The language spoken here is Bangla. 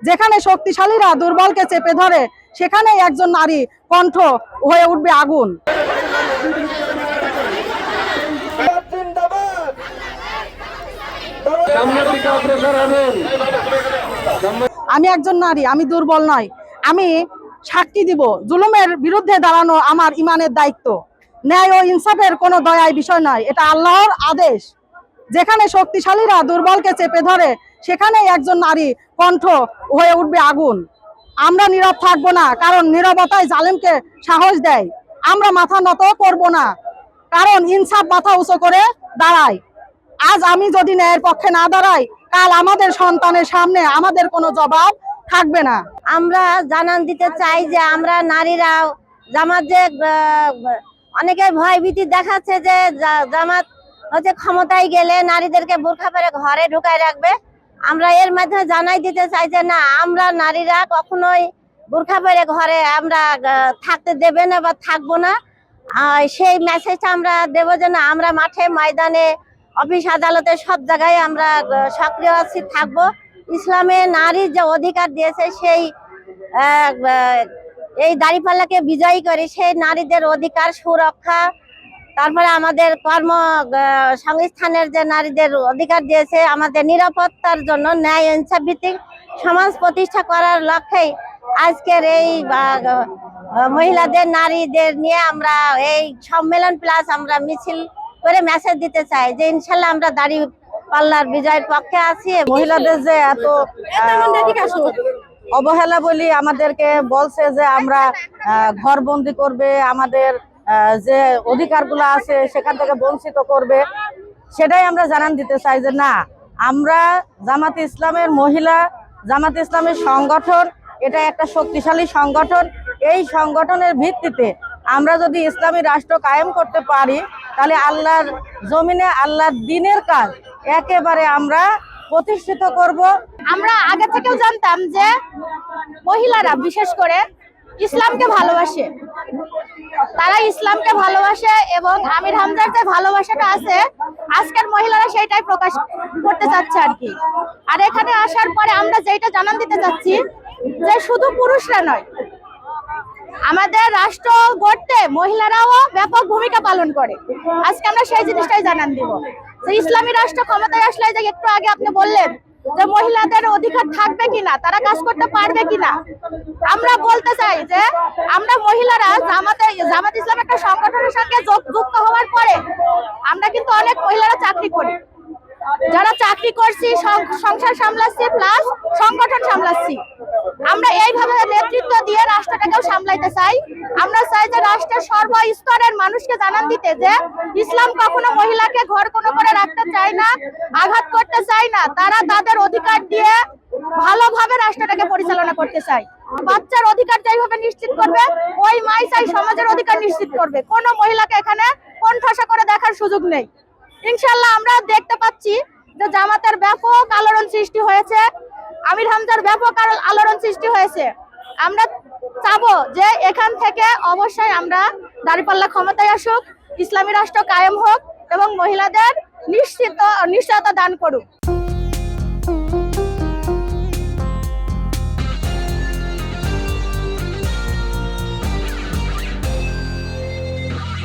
যেখানে শক্তিশালীরা দুর্বলকে চেপে ধরে সেখানে একজন নারী কণ্ঠ হয়ে উঠবে আগুন। আমি একজন নারী, আমি দুর্বল নয়। আমি সাক্ষী দিব, জুলুমের বিরুদ্ধে দাঁড়ানো আমার ইমানের দায়িত্ব। ন্যায় ও ইনসাফের কোনো দয়ার বিষয় নয়, এটা আল্লাহর আদেশ। যেখানে শক্তিশালীরা দুর্বলকে চেপে ধরে সেখানে একজন নারী কণ্ঠ হয়ে উঠবে আগুন। আমরা নীরব থাকবো না, কারণ নীরবতাই জালেমকে সাহস দেয়। আমরা মাথা নত করব না, কারণ ইনসাফ মাথা উঁচু করে দাঁড়ায়। আজ আমি যদি ন্যায়ের পক্ষে না দাঁড়াই, কাল আমাদের সন্তানের সামনে আমাদের কোনো জবাব থাকবে না। আমরা জানান দিতে চাই যে আমরা নারীরা জামাত যে অনেকে ভয় ভীতি দেখাচ্ছে যে জামাত হচ্ছে ক্ষমতায় গেলে নারীদেরকে বোরখা পরে ঘরে ঢুকায় রাখবে। আমরা এর মাধ্যমে জানাই দিতে চাই যে না, আমরা নারীরা কখনোই বোরখা পরে ঘরে আমরা থাকতে দেবে না বা থাকবো না। সেই মেসেজটা আমরা দেবো যে না, আমরা মাঠে ময়দানে অফিস আদালতে সব জায়গায় আমরা সক্রিয় আছি, থাকবো। ইসলামে নারীর যে অধিকার দিয়েছে সেই এই দাঁড়িপাল্লাকে বিজয়ী করে সেই নারীদের অধিকার সুরক্ষা, তারপরে আমাদের কর্ম সংস্থানের যে নারীদের অধিকার দিয়েছে, আমাদের নিরাপত্তার জন্য ন্যায় ইনসাফ ভিত্তিক সমাজ প্রতিষ্ঠা করার লক্ষ্যেই আজকের এই মহিলাদের নারীদের নিয়ে আমরা এই সম্মেলন প্লাস আমরা মিছিল করে মেসেজ দিতে চাই যে ইনশাল্লাহ আমরা দাঁড়িপাল্লার বিজয়ের পক্ষে আছি। মহিলাদের যে এত অবহেলা বলি আমাদেরকে বলছে যে আমরা ঘরবন্দি করবে, আমাদের যে অধিকারগুলো আছে সেখান থেকে বঞ্চিত করবে, সেটাই আমরা জানান দিতে চাই যে না, আমরা জামাতে ইসলামের মহিলা, জামাতে ইসলামের সংগঠন, এটা একটা শক্তিশালী সংগঠন। এই সংগঠনের ভিত্তিতে আমরা যদি ইসলামী রাষ্ট্র কায়েম করতে পারি, তাহলে আল্লাহর জমিনে আল্লাহর দ্বীনের কাজ একেবারে আমরা প্রতিষ্ঠিত করব। আমরা আগে থেকেও জানতাম যে মহিলারা বিশেষ করে ইসলামকে ভালোবাসে, তারা ইসলামকে ভালোবাসে এবং আমির হামজার যে ভালোবাসাটা আছে আজকের মহিলারা সেইটাই প্রকাশ করতে চাচ্ছে আর কি। আর এখানে আসার পরে আমরা যেটা জানান দিতে চাচ্ছি যে শুধু পুরুষরা নয়, আমাদের রাষ্ট্র গড়তে মহিলারাও ব্যাপক ভূমিকা পালন করে। আজকে আমরা সেই জিনিসটাই জানান দিব যে ইসলামী রাষ্ট্র ক্ষমতায় আসলে যে একটু আগে আপনি বললেন যে মহিলাদের অধিকার থাকবে কিনা, তারা কাজ করতে পারবে কিনা, আমরা বলতে চাই যে আমরা মহিলারা জামাত ইসলাম একটা সংগঠনের সঙ্গে যুক্ত হওয়ার পরে আমরা কিন্তু অনেক মহিলারা চাকরি করি, যারা চাকরি করছি, সংসার সামলাচ্ছি প্লাস সংগঠন সামলাচ্ছি। আমরা এইভাবে নেতৃত্ব দিয়ে রাষ্ট্রটাকেও সামলাইতে চাই। আমরা চাই যে রাষ্ট্রের সর্বস্তরের মানুষকে জানান দিতে যে ইসলাম কখনো মহিলাকে ঘর কোনো করে রাখতে চায় না, আঘাত করতে চায় না। তারা তাদের অধিকার দিয়ে ভালোভাবে রাষ্ট্রটাকে পরিচালনা করতে চায়। বাচ্চার অধিকার যেভাবে নিশ্চিত করবে, ওই মাই চাই সমাজের অধিকার নিশ্চিত করবে। কোনো মহিলাকে এখানে কোণঠাসা করে দেখার সুযোগ নেই। ইনশাল্লাহ আমরা দেখতে পাচ্ছি যে জামাতের ব্যাপক আলোড়ন সৃষ্টি হয়েছে, আমির হামজার ব্যাপক আলোড়ন সৃষ্টি হয়েছে। আমরা চাবো যে এখান থেকে অবশ্যই আমরা দাঁড়িপাল্লা ক্ষমতায় আসুক, ইসলামী রাষ্ট্র কায়েম হোক এবং মহিলাদের নিশ্চয়তা দান করুক।